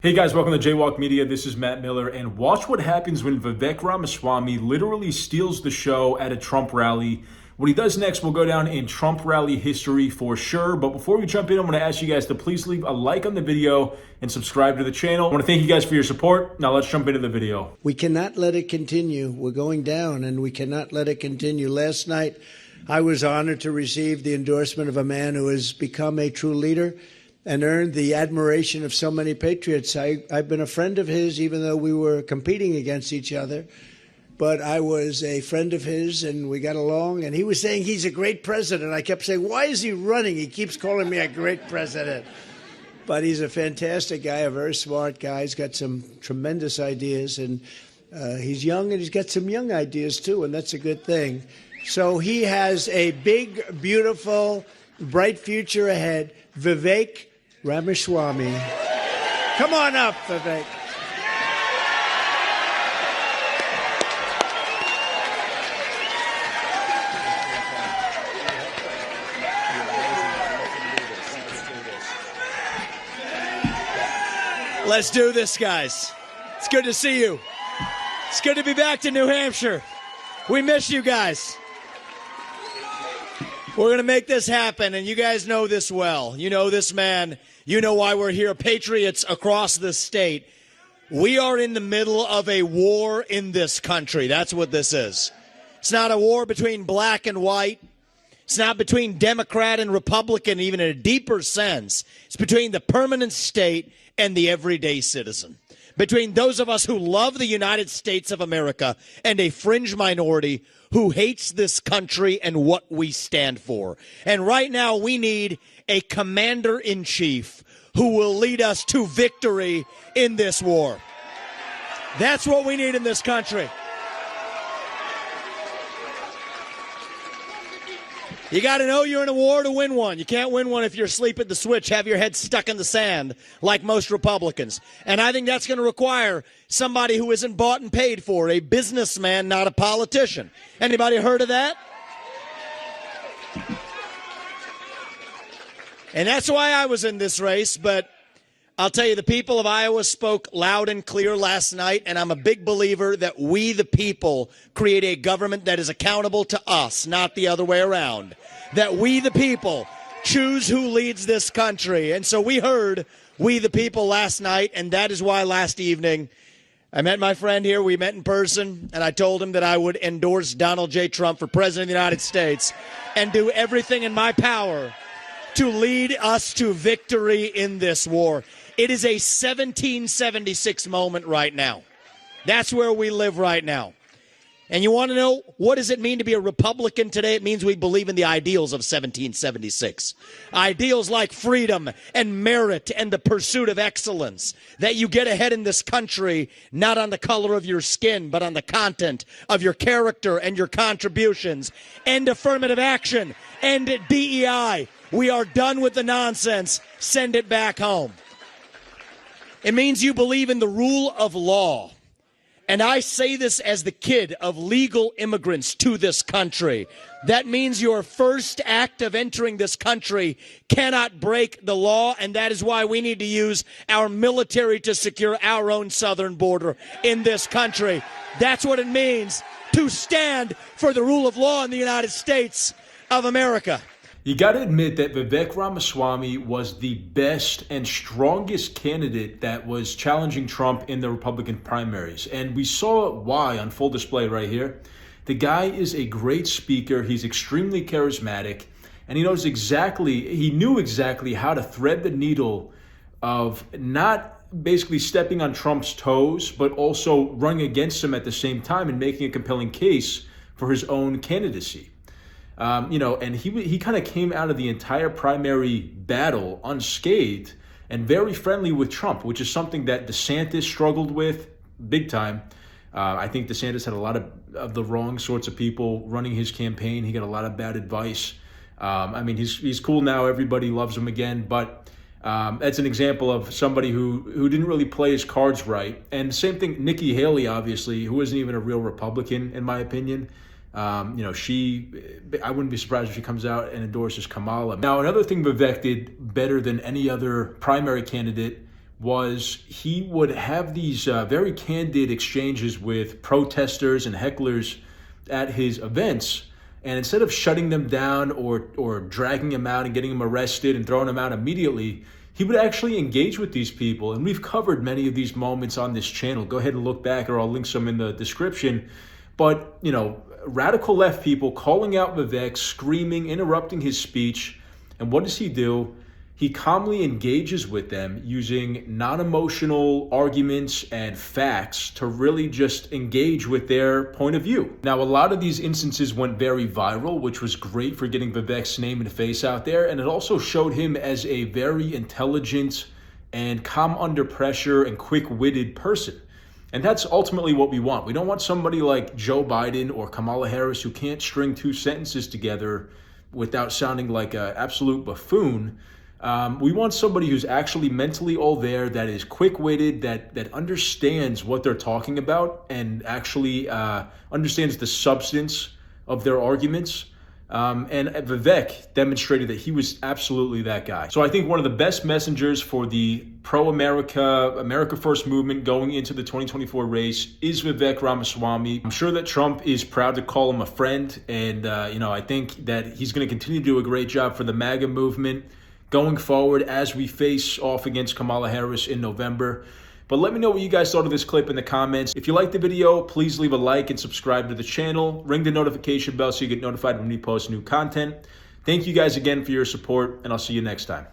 Hey guys, welcome to JayWalk Media. This is Matt Miller, and watch what happens when Vivek Ramaswamy literally steals the show at a Trump rally. What he does next will go down in Trump rally history for sure. But before we jump in, I'm going to ask you guys to please leave a like on the video and subscribe to the channel. I want to thank you guys for your support. Now let's jump into the video. We cannot let it continue. We're going down, and we cannot let it continue. Last night, I was honored to receive the endorsement of a man who has become a true leader and earned the admiration of so many patriots. I've been a friend of his, even though we were competing against each other. But I was a friend of his, and we got along. And he was saying he's a great president. I kept saying, why is he running? He keeps calling me a great president. But he's a fantastic guy, a very smart guy. He's got some tremendous ideas. And he's young, and he's got some young ideas, too, and that's a good thing. So he has a big, beautiful, bright future ahead. Vivek Ramaswamy. Come on up, Vivek. Let's do this, guys. It's good to see you. It's good to be back to New Hampshire. We miss you guys. We're going to make this happen, and you guys know this well. You know this man. You know why we're here. Patriots across the state. We are in the middle of a war in this country. That's what this is. It's not a war between black and white. It's not between Democrat and Republican, even in a deeper sense. It's between the permanent state and the everyday citizen. Between those of us who love the United States of America and a fringe minority who hates this country and what we stand for. And right now we need a commander-in-chief who will lead us to victory in this war. That's what we need in this country. You got to know you're in a war to win one. You can't win one if you're asleep at the switch, have your head stuck in the sand like most Republicans. And I think that's going to require somebody who isn't bought and paid for, a businessman, not a politician. Anybody heard of that? And that's why I was in this race, but I'll tell you, the people of Iowa spoke loud and clear last night, and I'm a big believer that we, the people, create a government that is accountable to us, not the other way around. That we, the people, choose who leads this country. And so we heard we, the people, last night, and that is why last evening I met my friend here. We met in person, and I told him that I would endorse Donald J. Trump for President of the United States and do everything in my power to lead us to victory in this war. It is a 1776 moment right now. That's where we live right now. And you want to know, what does it mean to be a Republican today? It means we believe in the ideals of 1776. Ideals like freedom and merit and the pursuit of excellence. That you get ahead in this country, not on the color of your skin, but on the content of your character and your contributions. End affirmative action. End DEI. We are done with the nonsense. Send it back home. It means you believe in the rule of law. And I say this as the kid of legal immigrants to this country. That means your first act of entering this country cannot break the law, and that is why we need to use our military to secure our own southern border in this country. That's what it means to stand for the rule of law in the United States of America. You got to admit that Vivek Ramaswamy was the best and strongest candidate that was challenging Trump in the Republican primaries. And we saw why on full display right here. The guy is a great speaker. He's extremely charismatic. And he knew exactly how to thread the needle of not basically stepping on Trump's toes, but also running against him at the same time and making a compelling case for his own candidacy. And he kind of came out of the entire primary battle unscathed and very friendly with Trump, which is something that DeSantis struggled with big time. I think DeSantis had a lot of the wrong sorts of people running his campaign. He got a lot of bad advice. He's cool now. Everybody loves him again. But that's an example of somebody who didn't really play his cards right. And same thing, Nikki Haley, obviously, who isn't even a real Republican, in my opinion. I wouldn't be surprised if she comes out and endorses Kamala. Now, another thing Vivek did better than any other primary candidate was he would have these very candid exchanges with protesters and hecklers at his events. And instead of shutting them down or dragging them out and getting them arrested and throwing them out immediately, he would actually engage with these people. And we've covered many of these moments on this channel. Go ahead and look back, or I'll link some in the description. But, you know, radical left people calling out Vivek, screaming, interrupting his speech. And what does he do? He calmly engages with them using non-emotional arguments and facts to really just engage with their point of view. Now, a lot of these instances went very viral, which was great for getting Vivek's name and face out there. And it also showed him as a very intelligent and calm under pressure and quick-witted person. And that's ultimately what we want. We don't want somebody like Joe Biden or Kamala Harris who can't string two sentences together without sounding like an absolute buffoon. We want somebody who's actually mentally all there, that is quick-witted, that understands what they're talking about and actually understands the substance of their arguments. And Vivek demonstrated that he was absolutely that guy. So I think one of the best messengers for the pro-America, America First movement going into the 2024 race is Vivek Ramaswamy. I'm sure that Trump is proud to call him a friend. And, I think that he's going to continue to do a great job for the MAGA movement going forward as we face off against Kamala Harris in November. But let me know what you guys thought of this clip in the comments. If you liked the video, please leave a like and subscribe to the channel. Ring the notification bell so you get notified when we post new content. Thank you guys again for your support, and I'll see you next time.